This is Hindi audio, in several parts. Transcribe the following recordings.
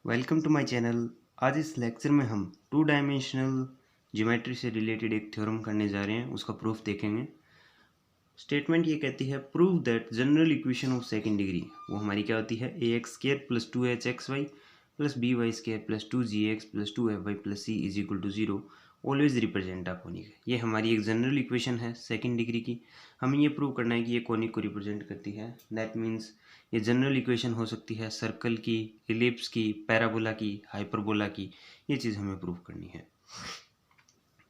Welcome to my channel. आज इस लेक्चर में हम टू डायमेंशनल ज्योमेट्री से रिलेटेड एक थ्योरम करने जा रहे हैं, उसका प्रूफ देखेंगे। स्टेटमेंट ये कहती है prove that general equation of second degree, वो हमारी क्या होती है, a x square plus 2hxy plus b y square plus 2gx plus 2fy plus c is equal to 0 always represent a conic. ये हमारी एक जनरल इक्वेशन है सेकंड डिग्री की। हमें ये प्रूव करना है कि ये कोनिक को रिप्रेजेंट करती है। दैट मीन्स ये जनरल इक्वेशन हो सकती है सर्कल की, इलिप्स की, पैराबोला की, हाइपरबोला की। ये चीज़ हमें प्रूव करनी है।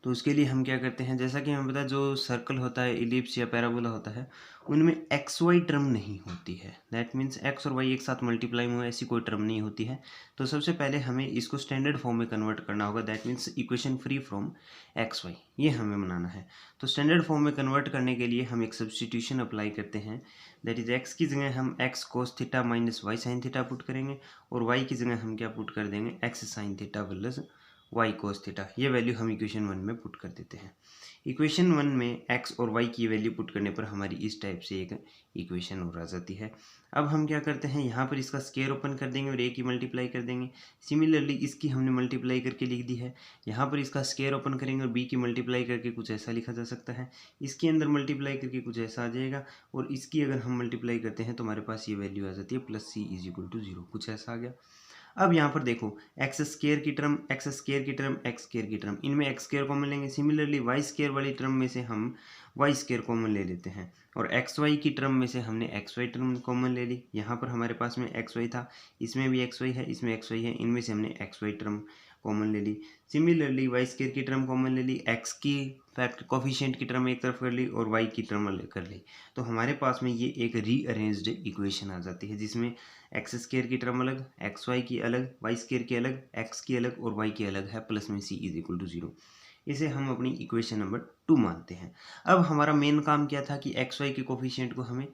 तो उसके लिए हम क्या करते हैं, जैसा कि हमें पता है जो सर्कल होता है, इलिप्स या पैराबोला होता है, उनमें एक्स वाई टर्म नहीं होती है। दैट मीन्स एक्स और वाई एक साथ मल्टीप्लाई हुए, ऐसी कोई टर्म नहीं होती है। तो सबसे पहले हमें इसको स्टैंडर्ड फॉर्म में कन्वर्ट करना होगा। That means equation free from x y, ये हमें बनाना है। तो स्टैंडर्ड फॉर्म में कन्वर्ट करने के लिए हम एक सब्सटीट्यूशन अप्लाई करते हैं। दैट इज एक्स की जगह हम x cos theta minus y sine theta put करेंगे, और वाई की जगह हम क्या पुट कर देंगे, x sine theta plus y cos theta. ये वैल्यू हम इक्वेशन 1 में पुट कर देते हैं। इक्वेशन 1 में एक्स और वाई की वैल्यू पुट करने पर हमारी इस टाइप से एक इक्वेशन और आ जाती है। अब हम क्या करते हैं, यहाँ पर इसका स्केयर ओपन कर देंगे और ए की मल्टीप्लाई कर देंगे। सिमिलरली इसकी हमने मल्टीप्लाई करके लिख दी है। यहाँ पर इसका स्केयर ओपन करेंगे और बी की मल्टीप्लाई करके कुछ ऐसा लिखा जा सकता है। इसके अंदर मल्टीप्लाई करके कुछ ऐसा आ जाएगा, और इसकी अगर हम मल्टीप्लाई करते हैं तो हमारे पास ये वैल्यू आ जाती है plus c is equal to 0, कुछ ऐसा आ गया। अब यहाँ पर देखो, एक्स स्केयर की टर्म, एक्स स्केयर की टर्म, एक्स स्केयर की टर्म, इनमें एक्स स्केयर कॉमन लेंगे। सिमिलरली वाई स्केयर वाली टर्म में से हम वाई स्केयर कॉमन ले लेते हैं, और एक्स वाई की टर्म में से हमने एक्स वाई टर्म कॉमन ले ली। यहाँ पर हमारे पास में एक्स वाई था, इसमें भी एक्स वाई है, इसमें एक्स वाई है, इनमें से हमने एक्स वाई टर्म कॉमन ले ली। सिमिलरली वाई स्केयर की टर्म कॉमन ले ली, एक्स की फैक्ट कोफिशिएंट की टर्म एक तरफ कर ली और वाई की टर्म अलग कर ली। तो हमारे पास में ये एक रीअरेंज्ड इक्वेशन आ जाती है, जिसमें एक्स स्केयर की टर्म अलग, एक्स वाई की अलग, वाई स्केयर की अलग, एक्स की अलग और वाई की अलग है, प्लस में सी इज इक्वल टू 0। इसे हम अपनी इक्वेशन नंबर 2 मानते हैं। अब हमारा मेन काम क्या था कि एक्स वाई के कोफिशिएंट को हमें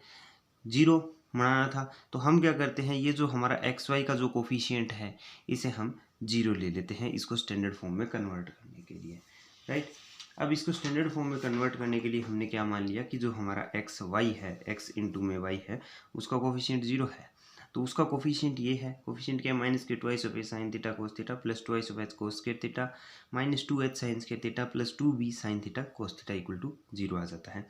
0 बनाना था। तो हम क्या करते हैं, ये जो हमारा एक्स वाई का जो कोफिशिएंट है, इसे हम 0 ले लेते हैं, इसको स्टैंडर्ड फॉर्म में कन्वर्ट करने के लिए, राइट। अब इसको स्टैंडर्ड फॉर्म में कन्वर्ट करने के लिए हमने क्या मान लिया कि जो हमारा एक्स वाई है, एक्स इंटू में वाई है, उसका कोफिशिएंट 0 है। तो उसका कोफिशिएंट ये है, कोफिशिएंट क्या है, माइनस के twice of a sine theta cos theta plus twice of h cos square theta minus 2h sine square theta plus 2b sine theta cos theta equal to 0 आ जाता है।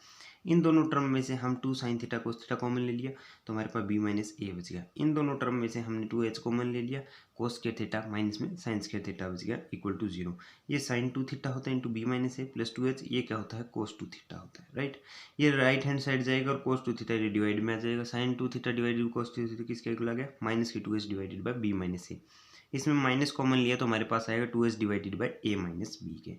इन दोनों टर्म में से हम 2 sine theta cos theta common ले लिया, तो हमारे पास b माइनस ए बच गया। इन दोनों टर्म में से हमने 2h कॉमन ले लिया, कोस स्क्वायर थीटा माइनस में साइन स्क्वायर थीटा बच गया इक्वल टू 0। ये साइन 2 थीटा होता है इंटू b माइनस ए प्लस 2h, ये क्या होता है, कोस 2 थीटा होता है, राइट। ये राइट हैंड साइड जाएगा और कोस 2 थीटा डिवाइड में आ जाएगा। Sine 2 theta divided cos 2 theta किसका इक्वल आ गया, माइनस के 2h divided by b minus a. इसमें माइनस कॉमन लिया तो हमारे पास आएगा 2h divided by a minus b के।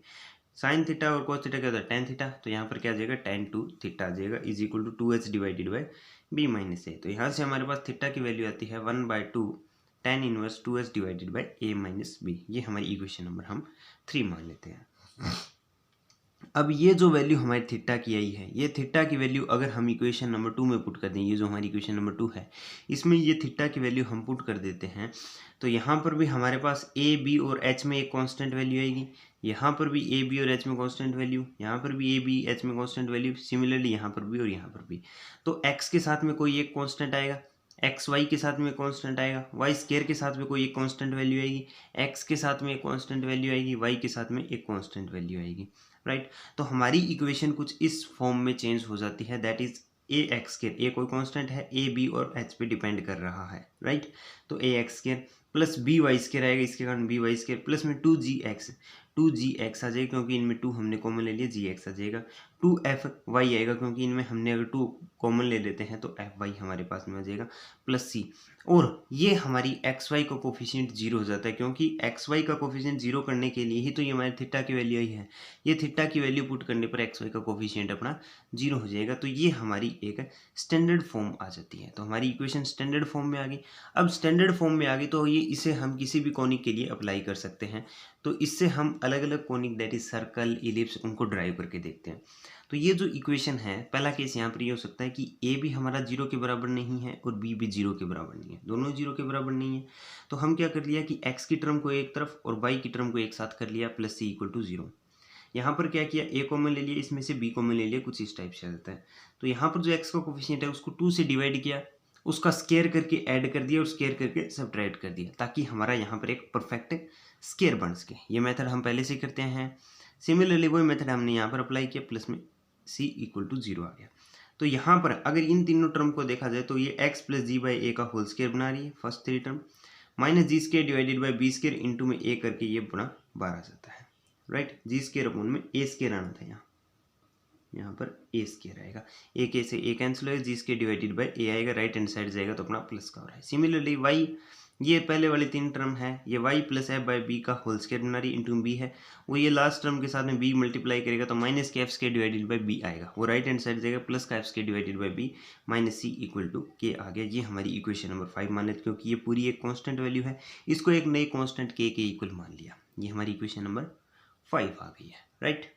साइन थीटा और कोस थीटा क्या होता है, टेन थीटा, तो यहाँ पर क्या आ जाएगा, टेन टू थीटा आ जाएगा is equal to 2h divided by b minus a. तो यहाँ से हमारे पास थीटा की वैल्यू आती है 1/2 tan inverse 2h divided by a minus b. ये हमारी इक्वेशन नंबर हम 3 मान लेते हैं। अब ये जो वैल्यू हमारी थीटा की आई है, ये थीटा की वैल्यू अगर हम इक्वेशन नंबर 2 में पुट कर दें, ये जो हमारी इक्वेशन नंबर 2 है, इसमें ये थीटा की वैल्यू हम पुट कर देते हैं, तो यहाँ पर भी हमारे पास ए बी और एच में एक कांस्टेंट वैल्यू आएगी, यहाँ पर भी ए बी और एच में कांस्टेंट वैल्यू, यहाँ पर भी ए बी एच में कांस्टेंट वैल्यू, सिमिलरली यहाँ पर भी और यहाँ पर भी। तो एक्स के साथ में कोई एक कांस्टेंट आएगा, एक्स वाई के साथ में कांस्टेंट आएगा, वाई स्केयर के साथ में कोई एक कांस्टेंट वैल्यू आएगी, एक्स के साथ में एक कांस्टेंट वैल्यू आएगी, वाई के साथ में एक कांस्टेंट वैल्यू आएगी, राइट। तो हमारी इक्वेशन कुछ इस फॉर्म में चेंज हो जाती है। That is a x square, a कोई कांस्टेंट है, ए बी और एच पे डिपेंड कर रहा है, राइट। तो a x square plus b y square आएगा, इसके कारण बी वाई स्केयर प्लस में 2g x आ जाएगा क्योंकि इनमें 2 हमने कॉमन ले लिया, g x आ जाएगा। 2f y आएगा क्योंकि इनमें हमने अगर 2 कॉमन ले लेते हैं तो एफ वाई हमारे पास में आ जाएगा प्लस सी। और ये हमारी एक्स वाई का कोफिशिएंट 0 हो जाता है, क्योंकि एक्स वाई का कोफिशिएंट 0 करने के लिए ही तो ये हमारी थीटा की वैल्यू आई है। ये थीटा की वैल्यू पुट करने पर एक्स वाई का कोफिशिएंट अपना 0 हो जाएगा। तो ये हमारी एक स्टैंडर्ड फॉर्म आ जाती है। तो हमारी इक्वेशन स्टैंडर्ड फॉर्म में आ गई। अब स्टैंडर्ड फॉर्म में आ गई तो ये इसे हम किसी भी कोनिक के लिए अप्लाई कर सकते हैं। तो इससे हम अलग अलग conic that is circle, ellipse, उनको ड्राइव करके देखते हैं। तो ये जो इक्वेशन है, पहला केस यहाँ पर ये हो सकता है कि ए भी हमारा 0 के बराबर नहीं है और बी भी 0 के बराबर नहीं है, दोनों 0 के बराबर नहीं है। तो हम क्या कर लिया कि एक्स की टर्म को एक तरफ और वाई की टर्म को एक साथ कर लिया, प्लस सी इक्वल टू 0। यहाँ पर क्या किया, ए कॉमन ले लिया, इसमें से बी कॉमन ले लिया, कुछ इस टाइप से आ जाता है। तो यहाँ पर जो एक्स का कोफिशिएंट है उसको 2 से डिवाइड किया उसका स्केयर करके ऐड कर दिया और स्केयर करके सब्ट्रैक्ट कर दिया, ताकि हमारा यहाँ पर एक परफेक्ट स्केयर बन सके। ये मेथड हम पहले से करते हैं। सिमिलरली वही मेथड हमने यहाँ पर अप्लाई किया, प्लस में c इक्वल टू 0 आ गया। तो यहाँ पर अगर इन तीनों टर्म को देखा जाए तो ये x plus g by a का होल स्केयर बना रही है first 3 term, minus g square divided by b square into में a करके ये बना 12 आ जाता है, राइट। जी स्केयर अपॉन में a स्केयर आना था, यहाँ पर a स्केयर आएगा, a के से a कैंसिल होगा, जी स्केयर डिवाइडेड बाई a आएगा, राइट हैंड साइड जाएगा तो अपना प्लस का हो रहा है। सिमिलरली y, ये पहले वाले 3 टर्म है, ये y plus f by b का होल स्केयर बना रही इंटू बी है, वो ये लास्ट टर्म के साथ में b मल्टीप्लाई करेगा तो माइनस के f square divided by b आएगा, वो राइट हैंड साइड जाएगा, प्लस का f square divided by b minus c equal to k आ गया। ये हमारी इक्वेशन नंबर 5 मान लेते, क्योंकि ये पूरी एक कांस्टेंट वैल्यू है, इसको एक नई कांस्टेंट के इक्वल मान लिया। ये हमारी इक्वेशन नंबर 5 आ गई है, राइट।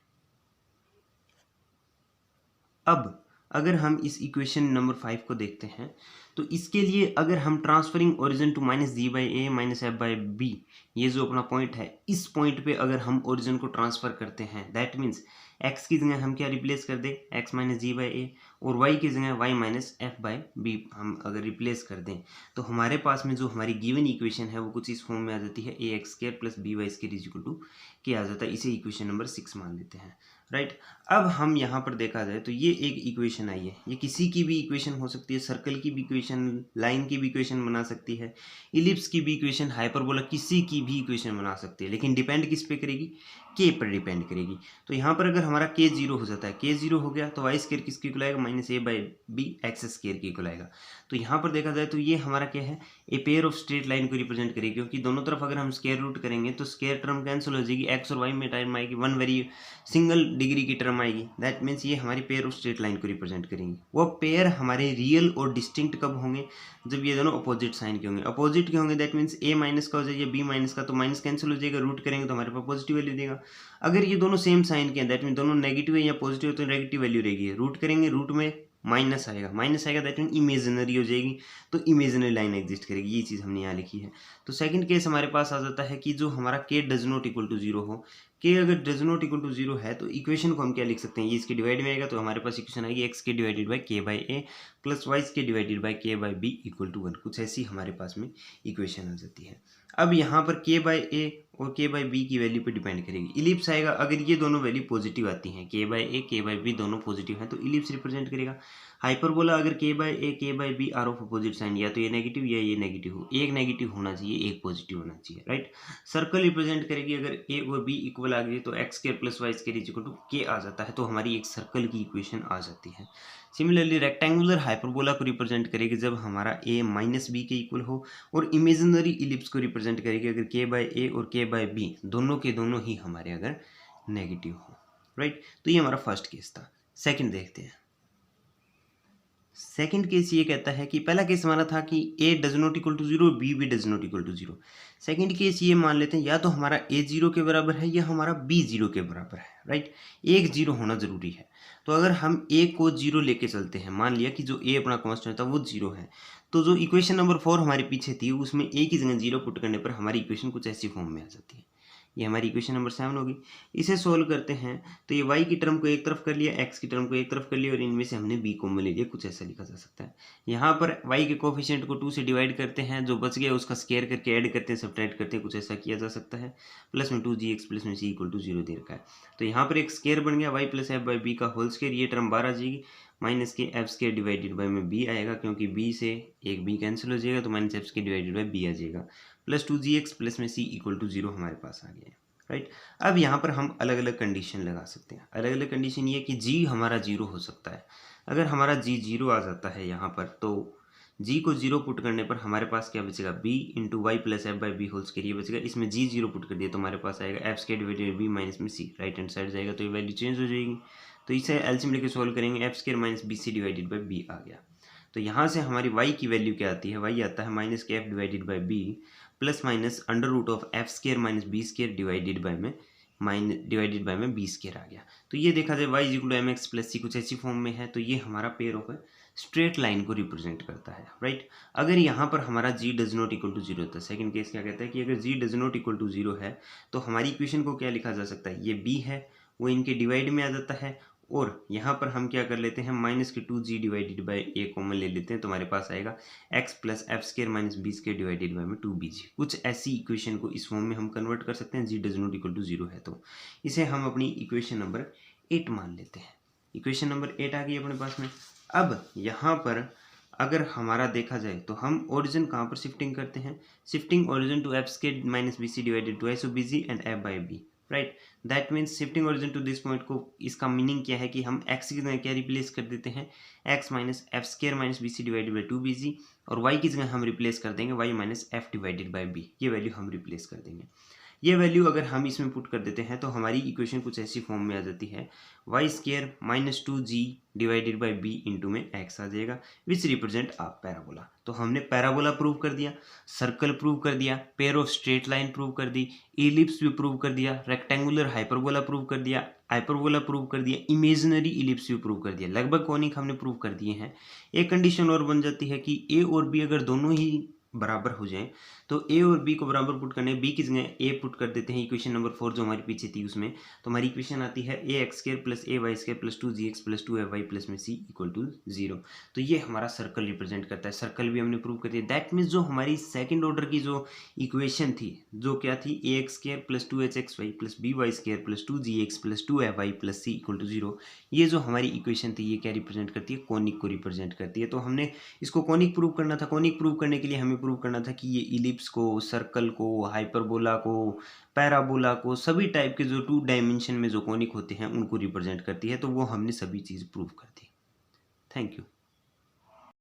अब अगर हम इस इक्वेशन नंबर 5 को देखते हैं तो इसके लिए अगर हम transferring origin to minus g by a minus f by b, ये जो अपना पॉइंट है, इस पॉइंट पे अगर हम ओरिजिन को ट्रांसफर करते हैं, दैट मीन्स x की जगह हम क्या रिप्लेस कर दें, x minus g by a, और y की जगह y minus f by b हम अगर रिप्लेस कर दें तो हमारे पास में जो हमारी गिवन इक्वेशन है वो कुछ इस फॉर्म में आ जाती है, a x square plus b y square is equal to k आ जाता है। इसे इक्वेशन नंबर 6 मान लेते हैं, राइट। अब हम यहाँ पर देखा जाए तो ये एक इक्वेशन आई है, ये किसी की भी इक्वेशन हो सकती है, सर्कल की भी इक्वेशन, लाइन की भी इक्वेशन बना सकती है, इलिप्स की भी इक्वेशन, हाइपरबोला, किसी की भी इक्वेशन बना सकती है, लेकिन डिपेंड किस पे करेगी, के पर डिपेंड करेगी। तो यहाँ पर अगर हमारा के 0 हो जाता है, के 0 हो गया तो वाई स्क्वायर किसके इक्वल आएगा, minus a by b x square के इक्वल आएगा। तो यहाँ पर देखा जाए तो ये हमारा क्या है, a pair of straight line को रिप्रेजेंट करेगी, क्योंकि दोनों तरफ अगर हम स्क्वायर रूट करेंगे तो स्क्वायर टर्म कैंसिल हो जाएगी, एक्स और वाई में टाइम आएगी, वन वेरी सिंगल डिग्री की टर्म आएगी, दैट मीन्स ये हमारी पेयर ऑफ स्ट्रेट लाइन को रिप्रेजेंट करेंगी। वो पेयर हमारे रियल और डिस्टिंक्ट कब होंगे, जब ये दोनों अपोजिट साइन के होंगे। अपोजिट के होंगे दैट मीन्स ए माइनस का हो जाएगा, बी माइनस का, तो माइनस कैंसिल हो जाएगा, रूट करेंगे तो हमारे पास पॉजिटिव वैल्यू देगा। अगर ये दोनों सेम साइन के हैं दैट मीन दोनों नेगेटिव है या पॉजिटिव है तो नेगेटिव वैल्यू रहेगी, रूट करेंगे, रूट में माइनस आएगा, माइनस आएगा दैट मीन इमेजिनरी हो जाएगी, तो इमेजिनरी लाइन एग्जिस्ट करेगी। ये चीज़ हमने यहाँ लिखी है। तो सेकंड केस हमारे पास आ जाता है कि जो हमारा के डज नॉट इक्वल टू 0 हो, के अगर डज नॉट इक्वल टू 0 है तो इक्वेशन को हम क्या लिख सकते हैं, ये इसके डिवाइड में आएगा तो हमारे पास इक्वेशन आएगी एक्स के डिवाइडेड बाई के बाई ए प्लस वाई के डिवाइडेड बाई के बाई बी इक्वल टू 1, कुछ ऐसी हमारे पास में इक्वेशन आ जाती है। अब यहाँ पर के बाई ए और के बाई बी की वैल्यू पे डिपेंड करेगी। इलिप्स आएगा अगर ये दोनों वैल्यू पॉजिटिव आती हैं, के by a k by B दोनों पॉजिटिव हैं तो इलिप्स रिप्रेजेंट करेगा। हाइपरबोला अगर के by a k by b are of opposite sign, या तो ये नेगेटिव या ये नेगेटिव हो, एक नेगेटिव होना चाहिए एक पॉजिटिव होना चाहिए, राइट। सर्कल रिप्रेजेंट करेगी अगर ए और बी इक्वल आ गई तो x square plus y square equal to k आ जाता है, तो हमारी एक सर्कल की इक्वेशन आ जाती है। सिमिलरली रेक्टेंगुलर हाइपरबोला को रिप्रेजेंट करेगी जब हमारा ए माइनस बी के इक्वल हो, और इमेजिनरी इलिप्स को रिप्रेजेंट करेगी अगर के बाई ए और के बाई बी दोनों के दोनों ही हमारे अगर नेगेटिव हो, राइट। तो ये हमारा फर्स्ट केस था। सेकंड देखते हैं। सेकंड केस ये कहता है कि पहला केस हमारा था कि a does not equal to 0, b भी does not equal to 0। Second case ये मान लेते हैं या तो हमारा ए 0 के बराबर है या हमारा बी 0 के बराबर है, राइट। एक 0 होना जरूरी है। तो अगर हम ए को 0 लेके चलते हैं, मान लिया कि जो ए अपना कांस्टेंट था वो 0 है, तो जो इक्वेशन नंबर 4 हमारे पीछे थी उसमें ए की जगह 0 पुट करने पर हमारी इक्वेशन कुछ ऐसी फॉर्म में आ जाती है। ये हमारी इक्वेशन नंबर 7 होगी। इसे सोल्व करते हैं तो ये y की टर्म को एक तरफ कर लिया, x की टर्म को एक तरफ कर लिया, और इनमें से हमने b कॉमन ले लिया, कुछ ऐसा लिखा जा सकता है। यहाँ पर y के कोफिशिएंट को 2 से डिवाइड करते हैं, जो बच गया उसका स्क्वायर करके ऐड करते हैं, सब्ट्रैक्ट करते हैं, कुछ ऐसा किया जा सकता है। प्लस में 2gx प्लस में c इक्वल टू 0 दे रखा है, तो यहाँ पर एक स्क्वायर बन गया y plus f by b का होल स्क्वायर, ये टर्म बाहर आ जाएगी, माइनस के एफ स्क्वायर डिवाइडेड बाई में b आएगा, क्योंकि b से एक b कैंसिल हो जाएगा तो minus F square divided by b आ जाएगा, प्लस 2gx प्लस में c इक्वल टू 0 हमारे पास आ गया है, राइट। अब यहाँ पर हम अलग अलग कंडीशन लगा सकते हैं। अलग अलग कंडीशन ये कि g हमारा 0 हो सकता है। अगर हमारा g 0 आ जाता है यहाँ पर, तो g को 0 पुट करने पर हमारे पास क्या बचेगा, b into y plus f by b whole square, ये बचेगा। इसमें g 0 पुट कर दिया तो हमारे पास आएगा F square divided b minus में c, राइट हैंड साइड जाएगा तो ये वैल्यू चेंज हो जाएगी। तो इसे एलसीएम लेके सोल्व करेंगे, f square minus b c divided by b आ गया। तो यहाँ से हमारी y की वैल्यू क्या आती है, y आता है माइनस के f divided by b plus minus under root of f square minus b square divided by में बी स्क्वायर आ गया। तो ये देखा जाए y equal to m x plus c कुछ ऐसी फॉर्म में है, तो ये हमारा पेयर ऑफ स्ट्रेट लाइन को रिप्रेजेंट करता है, राइट। अगर यहाँ पर हमारा g does not equal to 0 होता है, सेकंड केस क्या कहता है कि अगर g does not equal to 0 है तो हमारी इक्वेशन को क्या लिखा जा सकता है, ये b है वो इनके डिवाइड में आ जाता है, और यहाँ पर हम क्या कर लेते हैं, माइनस के 2g divided by A common ले लेते हैं, तो हमारे पास आएगा x plus f square minus b square divided by में 2bg। कुछ ऐसी इक्वेशन को इस फॉर्म में हम कन्वर्ट कर सकते हैं, g does not equal to 0 है, तो इसे हम अपनी इक्वेशन नंबर 8 मान लेते हैं। इक्वेशन नंबर 8 आ गई अपने पास में। अब यहाँ पर अगर हमारा देखा जाए तो हम ओरिजिन कहाँ पर शिफ्टिंग करते हैं, shifting origin to f square minus b c divided twice of bg and f by b, right. That means shifting origin to this point को, इसका मीनिंग क्या है कि हम x की जगह क्या रिप्लेस कर देते हैं, x minus f square minus b c divided by 2bg, और y की जगह हम रिप्लेस कर देंगे y minus F divided by b, ये वैल्यू हम रिप्लेस कर देंगे। ये वैल्यू अगर हम इसमें पुट कर देते हैं तो हमारी इक्वेशन कुछ ऐसी फॉर्म में आ जाती है, y square minus 2g divided by b into में x आ जाएगा, विच रिप्रेजेंट आ पैराबोला। तो हमने पैराबोला प्रूव कर दिया, सर्कल प्रूव कर दिया, pair of straight line prove कर दी, इलिप्स भी प्रूव कर दिया, रेक्टेंगुलर हाइपरबोला प्रूव कर दिया, हाइपरबोला प्रूव कर दिया, इमेजिनरी इलिप्स भी प्रूव कर दिया, लगभग कॉनिक हमने प्रूव कर दिए हैं। एक कंडीशन और बन जाती है कि a और b अगर दोनों ही बराबर हो जाएं तो a और b को बराबर पुट करने, b की जगह a पुट कर देते हैं इक्वेशन नंबर 4 जो हमारी पीछे थी उसमें, तो हमारी इक्वेशन आती है a x square plus a y square plus 2gx plus 2fy plus में c इक्वल टू 0। तो ये हमारा सर्कल रिप्रेजेंट करता है, सर्कल भी हमने प्रूव कर दिया। दैट मीन्स जो हमारी सेकंड ऑर्डर की जो इक्वेशन थी, जो क्या थी, a x square plus 2hxy plus b y square plus 2gx plus 2fy plus c equal to 0, ये जो हमारी इक्वेशन थी ये क्या रिप्रेजेंट करती है, कोनिक को रिप्रेजेंट करती है। तो हमने इसको कोनिक प्रूव करना था, कोनिक प्रूव करने के लिए हमें प्रूव करना था कि ये इलिप्स को, सर्कल को, हाइपरबोला को, पैराबोला को, सभी टाइप के जो 2 डायमेंशन में जो कोनिक होते हैं उनको रिप्रेजेंट करती है। तो वो हमने सभी चीज़ प्रूव कर दी। Thank you.